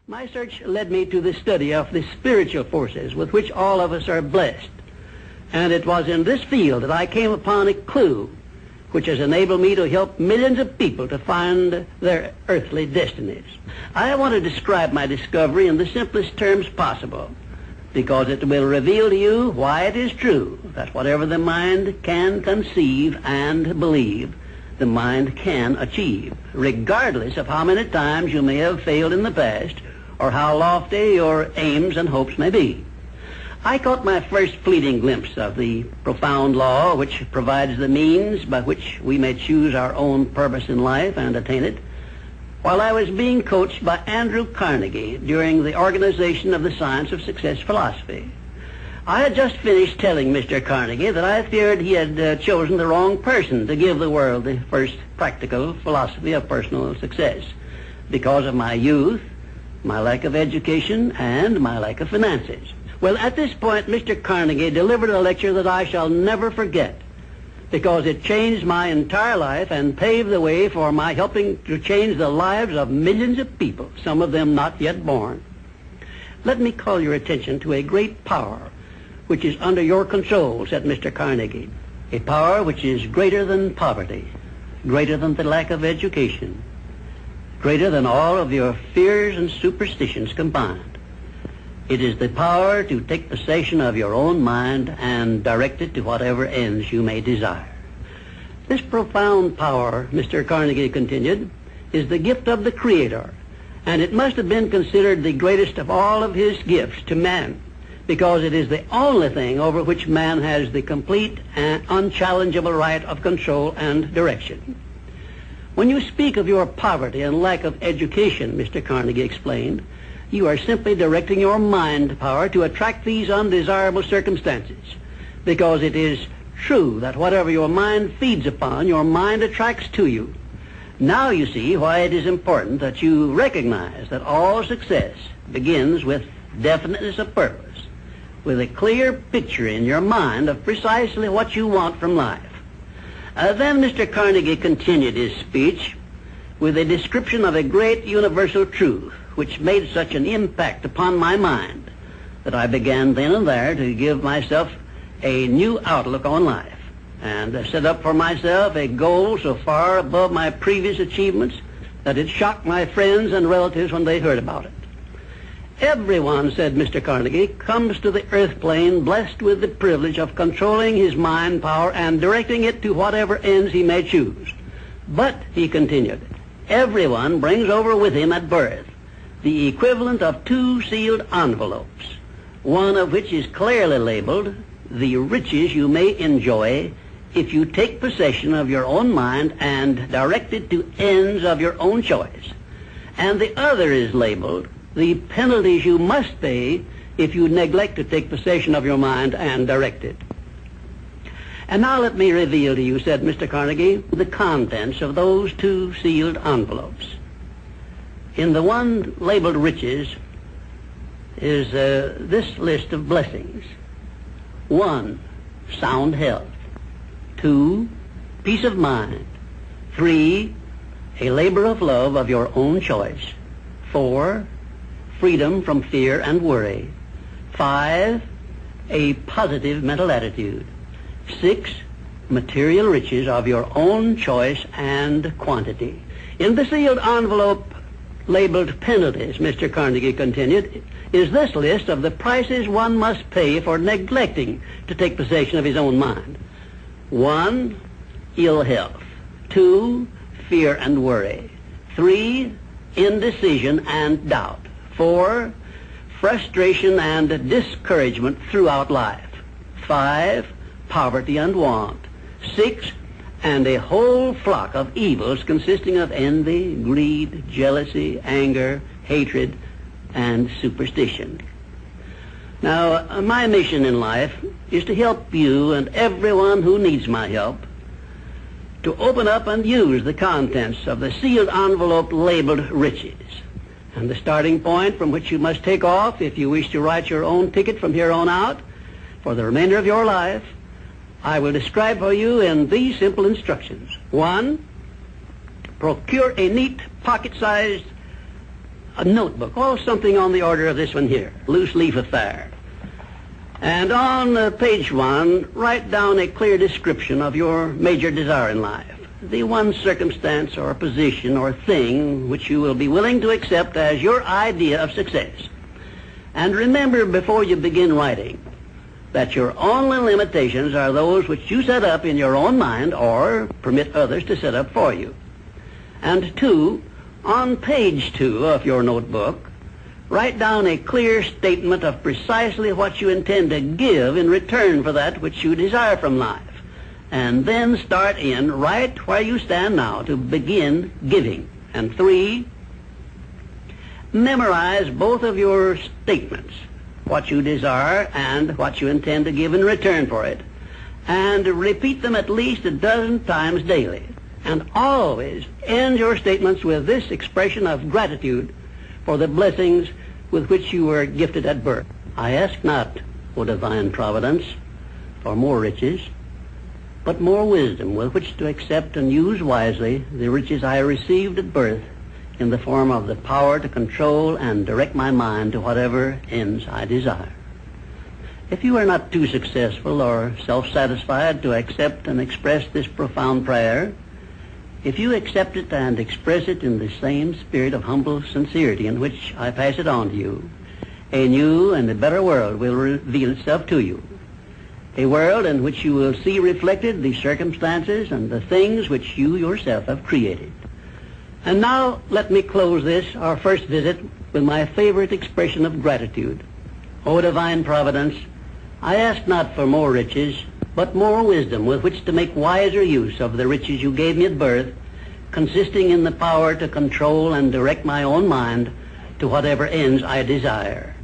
My search led me to the study of the spiritual forces with which all of us are blessed. And it was in this field that I came upon a clue which has enabled me to help millions of people to find their earthly destinies. I want to describe my discovery in the simplest terms possible, because it will reveal to you why it is true that whatever the mind can conceive and believe, the mind can achieve, regardless of how many times you may have failed in the past or how lofty your aims and hopes may be. I caught my first fleeting glimpse of the profound law which provides the means by which we may choose our own purpose in life and attain it, while I was being coached by Andrew Carnegie during the organization of the Science of Success philosophy. I had just finished telling Mr. Carnegie that I feared he had chosen the wrong person to give the world the first practical philosophy of personal success because of my youth, my lack of education, and my lack of finances. Well, at this point, Mr. Carnegie delivered a lecture that I shall never forget, because it changed my entire life and paved the way for my helping to change the lives of millions of people, some of them not yet born. Let me call your attention to a great power which is under your control, said Mr. Carnegie, a power which is greater than poverty, greater than the lack of education, greater than all of your fears and superstitions combined. It is the power to take possession of your own mind and direct it to whatever ends you may desire. This profound power, Mr. Carnegie continued, is the gift of the Creator, and it must have been considered the greatest of all of his gifts to man, because it is the only thing over which man has the complete and unchallengeable right of control and direction. When you speak of your poverty and lack of education, Mr. Carnegie explained, you are simply directing your mind power to attract these undesirable circumstances, because it is true that whatever your mind feeds upon, your mind attracts to you. Now you see why it is important that you recognize that all success begins with definiteness of purpose, with a clear picture in your mind of precisely what you want from life. Then Mr. Carnegie continued his speech with a description of a great universal truth which made such an impact upon my mind that I began then and there to give myself a new outlook on life and set up for myself a goal so far above my previous achievements that it shocked my friends and relatives when they heard about it. Everyone, said Mr. Carnegie, comes to the earth plane blessed with the privilege of controlling his mind power and directing it to whatever ends he may choose. But, he continued, everyone brings over with him at birth the equivalent of 2 sealed envelopes, one of which is clearly labeled, the riches you may enjoy if you take possession of your own mind and direct it to ends of your own choice. And the other is labeled, the penalties you must pay if you neglect to take possession of your mind and direct it. And now let me reveal to you, said Mr. Carnegie, the contents of those 2 sealed envelopes. In the one labeled riches is this list of blessings. 1, sound health. 2, peace of mind. 3, a labor of love of your own choice. 4, freedom from fear and worry. 5, a positive mental attitude. 6, material riches of your own choice and quantity. In the sealed envelope labeled penalties, Mr. Carnegie continued, is this list of the prices one must pay for neglecting to take possession of his own mind. 1, ill health. 2, fear and worry. 3, indecision and doubt. 4, frustration and discouragement throughout life. 5, poverty and want. 6, and a whole flock of evils consisting of envy, greed, jealousy, anger, hatred, and superstition. Now, my mission in life is to help you and everyone who needs my help to open up and use the contents of the sealed envelope labeled riches. And the starting point from which you must take off if you wish to write your own ticket from here on out for the remainder of your life, I will describe for you in these simple instructions. 1, procure a neat pocket-sized a notebook, or something on the order of this one here, loose leaf affair. And on page 1, write down a clear description of your major desire in life, the one circumstance or position or thing which you will be willing to accept as your idea of success. And remember before you begin writing that your only limitations are those which you set up in your own mind or permit others to set up for you. And 2, on page 2 of your notebook, write down a clear statement of precisely what you intend to give in return for that which you desire from life. And then start in right where you stand now to begin giving. And 3, memorize both of your statements, what you desire and what you intend to give in return for it, and repeat them at least a dozen times daily. And always end your statements with this expression of gratitude for the blessings with which you were gifted at birth. I ask not, O divine providence, for more riches, but more wisdom with which to accept and use wisely the riches I received at birth in the form of the power to control and direct my mind to whatever ends I desire. If you are not too successful or self-satisfied to accept and express this profound prayer, if you accept it and express it in the same spirit of humble sincerity in which I pass it on to you, a new and a better world will reveal itself to you. A world in which you will see reflected the circumstances and the things which you yourself have created. And now let me close this, our first visit, with my favorite expression of gratitude. O divine providence, I ask not for more riches, but more wisdom with which to make wiser use of the riches you gave me at birth, consisting in the power to control and direct my own mind to whatever ends I desire.